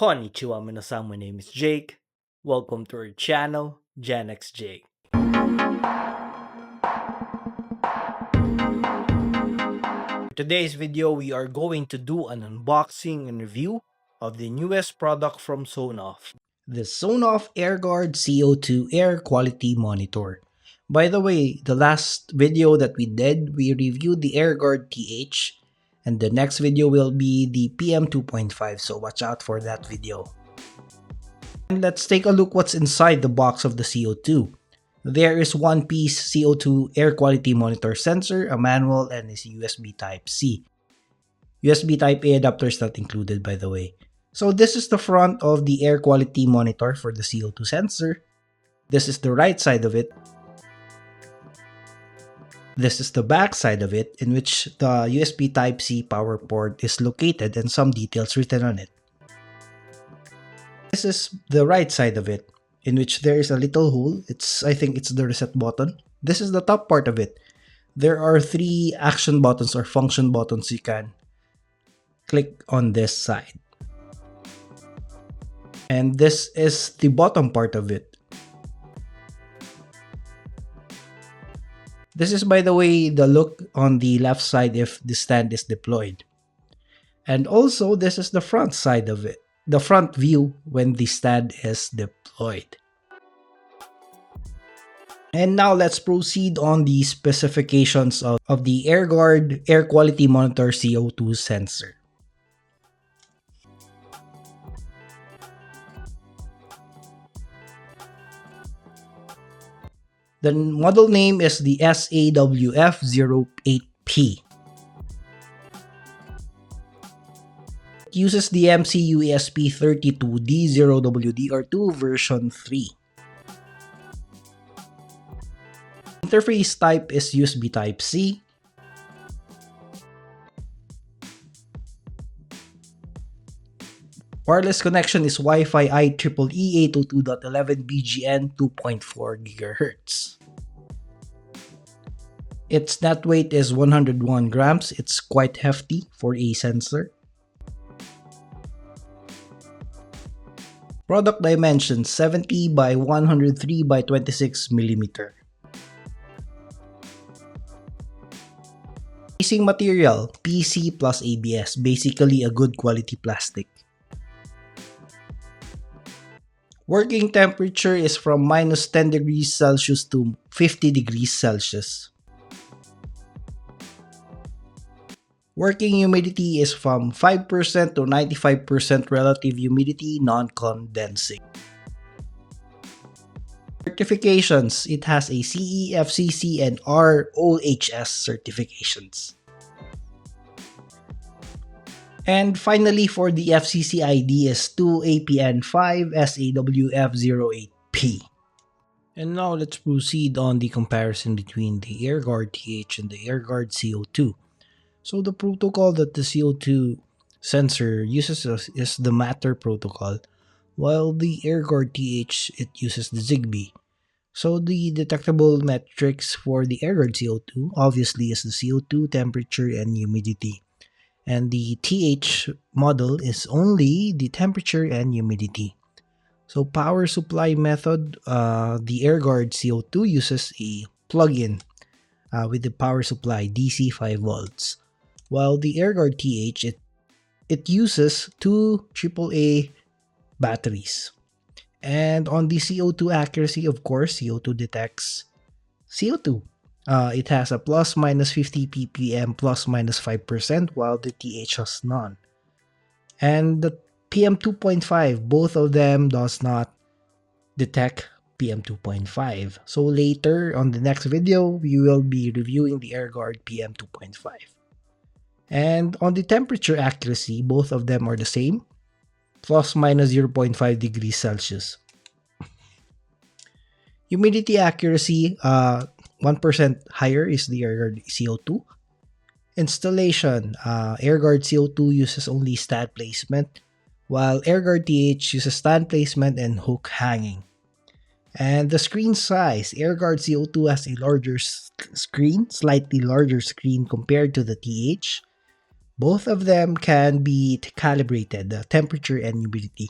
Konnichiwa minasan, my name is Jake. Welcome to our channel, GenXJake. For today's video, we are going to do an unboxing and review of the newest product from Sonoff, the Sonoff Air Guard CO2 Air Quality Monitor. By the way, the last video that we did, we reviewed the AirGuard TH, and the next video will be the PM 2.5, so watch out for that video. And let's take a look what's inside the box of the CO2. There is one piece CO2 air quality monitor sensor, a manual, and is USB Type-C. USB Type-A adapter is not included, by the way. So this is the front of the air quality monitor for the CO2 sensor. This is the right side of it. This is the back side of it, in which the USB Type-C power port is located and some details written on it. This is the right side of it, in which there is a little hole. I think it's the reset button. This is the top part of it. There are three action buttons or function buttons you can click on this side. And this is the bottom part of it. This is, by the way, the look on the left side if the stand is deployed. And also, this is the front side of it, the front view when the stand is deployed. And now let's proceed on the specifications of the AirGuard Air Quality Monitor CO2 sensor. The model name is the SAWF08P. It uses the MCU ESP32D0WDR2 version 3. Interface type is USB Type-C. Wireless connection is Wi-Fi IEEE 802.11bgn 2.4 GHz. Its net weight is 101 grams. It's quite hefty for a sensor. Product dimensions 70 by 103 by 26 millimeter. Casing material PC plus ABS, basically a good quality plastic. Working temperature is from minus 10 degrees Celsius to 50 degrees Celsius. Working humidity is from 5% to 95% relative humidity, non-condensing. Certifications, it has a CE, FCC, and ROHS certifications. And finally, for the FCC ID is 2APN5SAWF08P. And now let's proceed on the comparison between the AirGuard TH and the AirGuard CO2. So the protocol that the CO2 sensor uses is the Matter protocol, while the AirGuard TH, it uses the Zigbee. So the detectable metrics for the AirGuard CO2 obviously is the CO2, temperature, and humidity. And the TH model is only the temperature and humidity. So power supply method, the AirGuard CO2 uses a plug-in with the power supply DC 5 volts. While the AirGuard TH, it uses two AAA batteries. And on the CO2 accuracy, of course, CO2 detects CO2. It has a plus minus 50 ppm plus minus 5%, while the TH has none. And the PM 2.5, both of them does not detect PM 2.5. So later on the next video, we will be reviewing the AirGuard PM 2.5. And on the temperature accuracy, both of them are the same, plus minus 0.5 degrees Celsius. Humidity accuracy, 1% higher is the AirGuard CO2. Installation, AirGuard CO2 uses only stand placement, while AirGuard TH uses stand placement and hook hanging. And the screen size, AirGuard CO2 has a larger screen, slightly larger screen compared to the TH, Both of them can be calibrated, the temperature and humidity.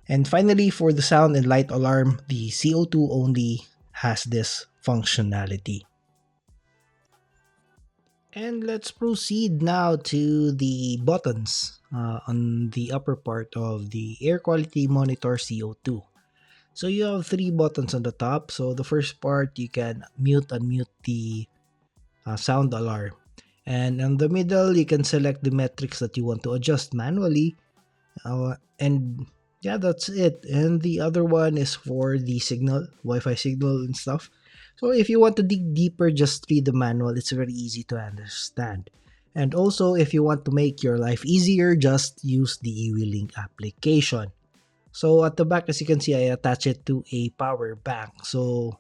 And finally, for the sound and light alarm, the CO2 only has this functionality. And let's proceed now to the buttons on the upper part of the air quality monitor CO2. So you have three buttons on the top. So the first part, you can mute, unmute the sound alarm. And in the middle, you can select the metrics that you want to adjust manually. And yeah, that's it. And the other one is for the signal, Wi-Fi signal and stuff. So if you want to dig deeper, just read the manual. It's very easy to understand. And also, if you want to make your life easier, just use the eWeLink application. So at the back, as you can see, I attach it to a power bank. So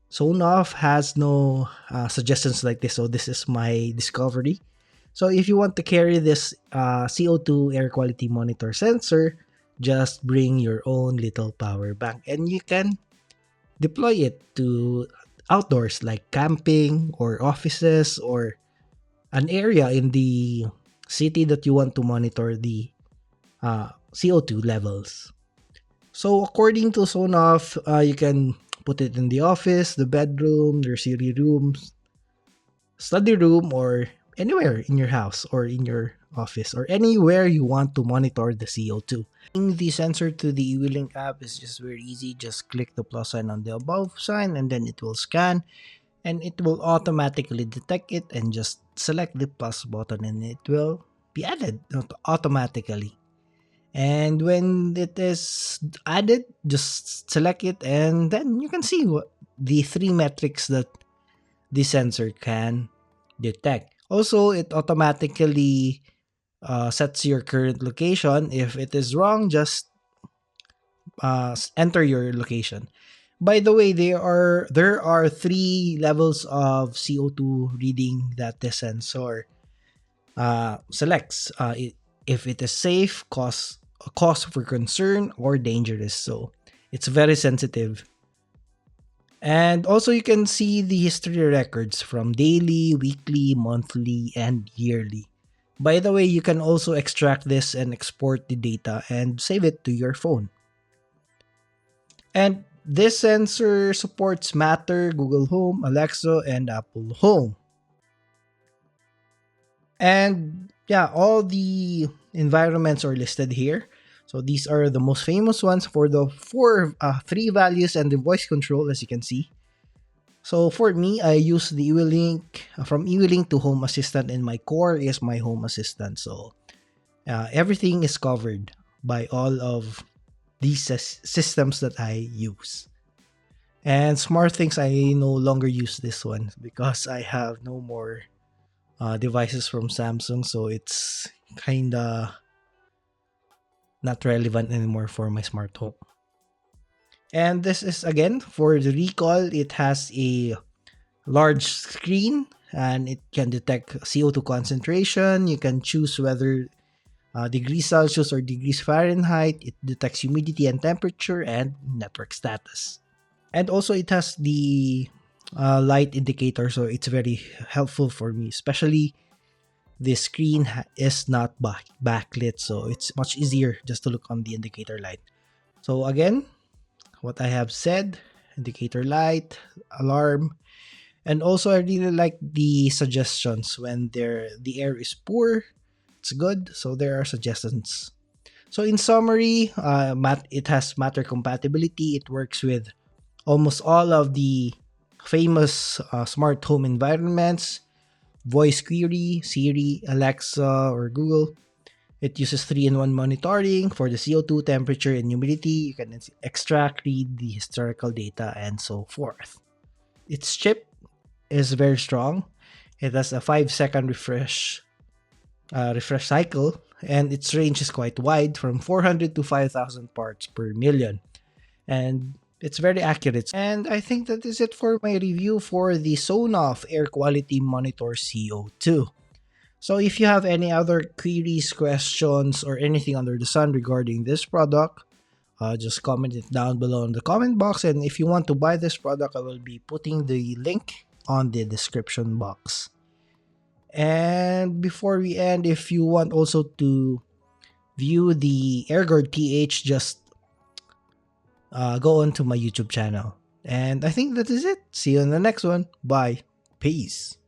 Sonoff has no suggestions like this. So this is my discovery. So if you want to carry this CO2 air quality monitor sensor, just bring your own little power bank and you can deploy it to outdoors like camping or offices or an area in the city that you want to monitor the CO2 levels. So according to Sonoff, you can put it in the office, the bedroom, your Siri rooms, study room, or anywhere in your house or in your office or anywhere you want to monitor the CO2. The sensor to the eWeLink app is just very easy. Just click the plus sign on the above sign and then it will scan and it will automatically detect it and just select the plus button and it will be added automatically. And when it is added, just select it and then you can see what the three metrics that the sensor can detect. Also, it automatically sets your current location. If it is wrong, just enter your location. By the way, there are three levels of CO2 reading that the sensor selects. If it is safe, cause for concern, or dangerous. So it's very sensitive. And also, you can see the history records from daily, weekly, monthly, and yearly. By the way, you can also extract this and export the data and save it to your phone. And this sensor supports Matter, Google Home, Alexa, and Apple Home. And yeah, all the environments are listed here. So these are the most famous ones for the three values and the voice control, as you can see. So for me, I use the eWeLink from eWeLink to Home Assistant, and my core is my Home Assistant. So everything is covered by all of these systems that I use. And smart things, I no longer use this one because I have no more devices from Samsung, so it's kinda not relevant anymore for my smart home. And this is again for the recall. It has a large screen and it can detect CO2 concentration. You can choose whether degrees Celsius or degrees Fahrenheit. It detects humidity and temperature and network status. And also, it has the light indicator, so it's very helpful for me, especially the screen is not backlit, so it's much easier just to look on the indicator light. So again, what I have said, indicator light, alarm, and also I really like the suggestions when the air is poor. It's good, so there are suggestions. So in summary, it has Matter compatibility. It works with almost all of the famous smart home environments, voice query, Siri, Alexa, or Google. It uses 3-in-1 monitoring for the CO2, temperature, and humidity. You can extract, read the historical data, and so forth. Its chip is very strong. It has a 5-second refresh cycle, and its range is quite wide from 400 to 5,000 parts per million. And it's very accurate. And I think that is it for my review for the Sonoff Air Quality Monitor CO2. So if you have any other queries, questions, or anything under the sun regarding this product, just comment it down below in the comment box. And if you want to buy this product, I will be putting the link on the description box. And before we end, if you want also to view the AirGuard TH, just go on to my YouTube channel. And I think that is it. See you in the next one. Bye. Peace.